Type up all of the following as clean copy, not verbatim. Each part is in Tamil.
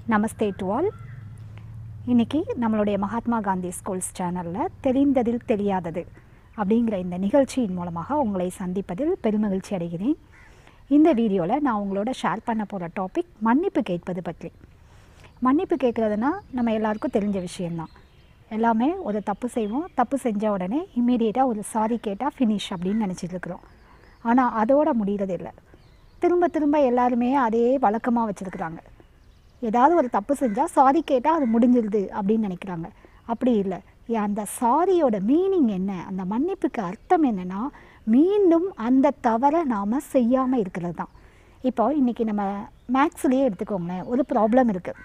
Namaste to all. இன்றைக்கி நம்மளுடைய மகாத்மா காந்தி ஸ்கூல்ஸ் சேனலில் தெரிந்ததில் தெரியாதது அப்படிங்கிற இந்த நிகழ்ச்சியின் மூலமாக உங்களை சந்திப்பதில் பெருமகிழ்ச்சி அடைகிறேன். இந்த வீடியோவில் நான் உங்களோட ஷேர் பண்ண போகிற டாபிக் மன்னிப்பு கேட்பது பற்றி. மன்னிப்பு கேட்குறதுனா நம்ம எல்லாருக்கும் தெரிஞ்ச விஷயந்தான். எல்லாமே ஒரு தப்பு செய்வோம், தப்பு செஞ்ச உடனே இம்மீடியட்டாக ஒரு சாரி கேட்டால் ஃபினிஷ் அப்படின்னு நினச்சிட்டு இருக்கிறோம். ஆனால் அதோட முடிகிறதில்லை. திரும்ப திரும்ப எல்லாருமே அதே வழக்கமாக வச்சுருக்குறாங்க. ஏதாவது ஒரு தப்பு செஞ்சால் சாரி கேட்டால் அது முடிஞ்சிருது அப்படின்னு நினைக்கிறாங்க. அப்படி இல்லை. அந்த சாரியோட மீனிங் என்ன, அந்த மன்னிப்புக்கு அர்த்தம் என்னென்னா, மீண்டும் அந்த தவறை நாம் செய்யாமல் இருக்கிறது தான். இப்போ இன்றைக்கி நம்ம மேக்ஸ்லேயே எடுத்துக்கோங்களேன், ஒரு ப்ராப்ளம் இருக்குது.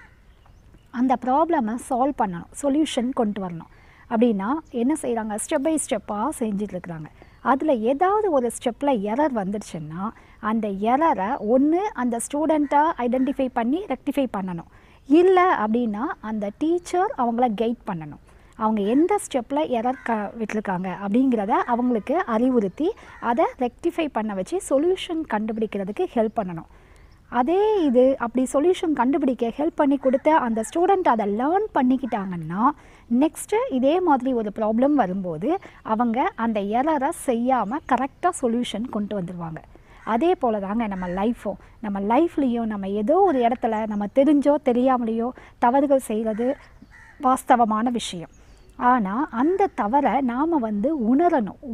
அந்த ப்ராப்ளமை சால்வ் பண்ணணும், சொல்யூஷன் கொண்டு வரணும். அப்படின்னா என்ன செய்கிறாங்க, ஸ்டெப் பை ஸ்டெப்பாக செஞ்சிட்ருக்குறாங்க. அதில் ஏதாவது ஒரு ஸ்டெப்பில் எரர் வந்துடுச்சுன்னா அந்த எரரை ஒன்று அந்த ஸ்டூடெண்ட்டாக ஐடென்டிஃபை பண்ணி ரெக்டிஃபை பண்ணணும். இல்லை அப்படின்னா அந்த டீச்சர் அவங்கள கைட் பண்ணணும். அவங்க எந்த ஸ்டெப்பில் எரர் விட்டுருக்காங்க அப்படிங்கிறத அவங்களுக்கு அறிவுறுத்தி அதை ரெக்டிஃபை பண்ண வச்சு சொல்யூஷன் கண்டுபிடிக்கிறதுக்கு ஹெல்ப் பண்ணணும். அதே இது அப்படி சொல்யூஷன் கண்டுபிடிக்க ஹெல்ப் பண்ணி கொடுத்த அந்த ஸ்டூடெண்ட் அதை லேர்ன் பண்ணிக்கிட்டாங்கன்னா நெக்ஸ்ட்டு இதே மாதிரி ஒரு ப்ராப்ளம் வரும்போது அவங்க அந்த எரரை செய்யாமல் கரெக்டாக சொல்யூஷன் கொண்டு வந்துடுவாங்க. அதே போல் தாங்க நம்ம லைஃப்லேயும் நம்ம ஏதோ ஒரு இடத்துல நம்ம தெரிஞ்சோ தெரியாமலேயோ தவறுகள் செய்கிறது வாஸ்தவமான விஷயம். ஆனால் அந்த தவறை நாம்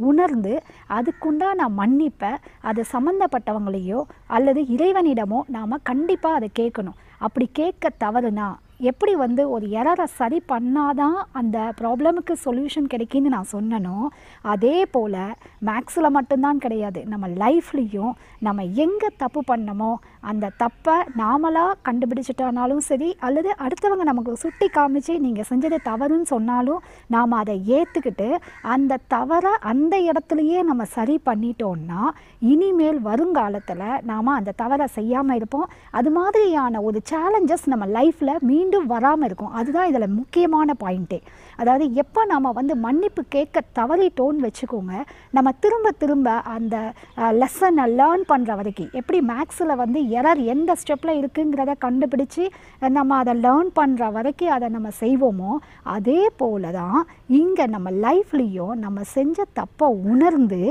உணர்ந்து அதுக்குண்டான மன்னிப்பை அது சம்மந்தப்பட்டவங்களையோ அல்லது இறைவனிடமோ நாம் கண்டிப்பாக அதை கேட்கணும். அப்படி கேட்க தவறுனா எப்படி ஒரு எரரை சரி பண்ணாதான் அந்த ப்ராப்ளமுக்கு சொல்யூஷன் கிடைக்குன்னு நான் சொன்னனோ, அதே போல் மேக்ஸில் மட்டும்தான் கிடையாது, நம்ம லைஃப்லேயும் நம்ம எங்கே தப்பு பண்ணமோ அந்த தப்பை நாமளாக கண்டுபிடிச்சிட்டானாலும் சரி, அல்லது அடுத்தவங்க நமக்கு சுட்டி காமிச்சு நீங்கள் செஞ்சது தவறுன்னு சொன்னாலும் நாம் அதை ஏற்றுக்கிட்டு அந்த தவறை அந்த இடத்துலையே நம்ம சரி பண்ணிட்டோன்னா இனிமேல் வருங்காலத்தில் நாம் அந்த தவறை செய்யாமல் இருப்போம். அது மாதிரியான ஒரு சேலஞ்சஸ் நம்ம லைஃப்பில் மீண்டும் வராமல் இருக்கும். அதுதான் இதில் முக்கியமான பாயிண்ட்டே. அதாவது எப்போ நாம் மன்னிப்பு கேட்க தவறிட்டோன்னு வச்சுக்கோங்க, நம்ம திரும்ப அந்த லெசனை லேர்ன் பண்ணுற வரைக்கும், எப்படி மேக்ஸில் எரர் எந்த ஸ்டெப்பில் இருக்குங்கிறத கண்டுபிடிச்சி நம்ம அதை லேர்ன் பண்ணுற வரைக்கும் அதை நம்ம செய்வோமோ, அதே போல தான் இங்கே நம்ம லைஃப்லேயும் நம்ம செஞ்ச தப்பை உணர்ந்து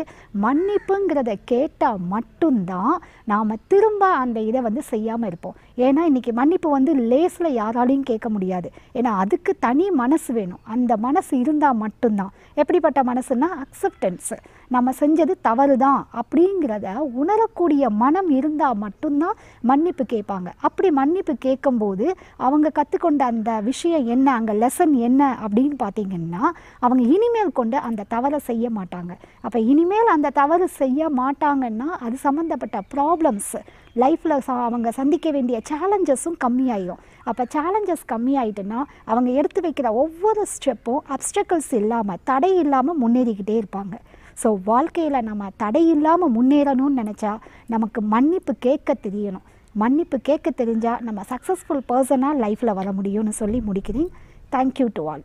மன்னிப்புங்கிறத கேட்டால் மட்டும்தான் நாம் திரும்ப அந்த இதை செய்யாமல் இருப்போம். ஏன்னா இன்றைக்கி மன்னிப்பு லேஸில் யாராலையும் கேட்க முடியாது. ஏன்னா அதுக்கு தனி மனசு வேணும். அந்த மனசு இருந்தால் மட்டும்தான். எப்படிப்பட்ட மனசுன்னா அக்செப்டன்ஸ், நம்ம செஞ்சது தவறு தான் அப்படிங்கிறத உணரக்கூடிய மனம் இருந்தால் மட்டும்தான் மன்னிப்பு கேட்பாங்க. அப்படி மன்னிப்பு கேட்கும்போது அவங்க கற்றுக்கொண்ட அந்த விஷயம் என்ன, அங்கே லெசன் என்ன அப்படின்னு பார்த்திங்கன்னா, அவங்க இனிமேல் கொண்டு அந்த தவறை செய்ய மாட்டாங்க. அப்போ இனிமேல் அந்த தவறு செய்ய மாட்டாங்கன்னா அது சம்மந்தப்பட்ட ப்ராப்ளம்ஸ் லைஃப்பில் அவங்க சந்திக்க வேண்டிய சேலஞ்சஸும் கம்மியாயிடும். அப்போ சேலஞ்சஸ் கம்மியாயிட்டுன்னா அவங்க எடுத்து வைக்கிற ஒவ்வொரு ஸ்டெப்பும் அப்டக்கிள்ஸ் இல்லாமல், தடை இல்லாமல் முன்னேறிக்கிட்டே இருப்பாங்க. ஸோ வாழ்க்கையில் நம்ம தடை இல்லாமல் முன்னேறணும்னு நினச்சா நமக்கு மன்னிப்பு கேட்க தெரியணும். மன்னிப்பு கேட்க தெரிஞ்சால் நம்ம சக்ஸஸ்ஃபுல் பர்சனாக லைஃப்பில் வர முடியும்னு சொல்லி முடிக்கிறேன். Thank you to all.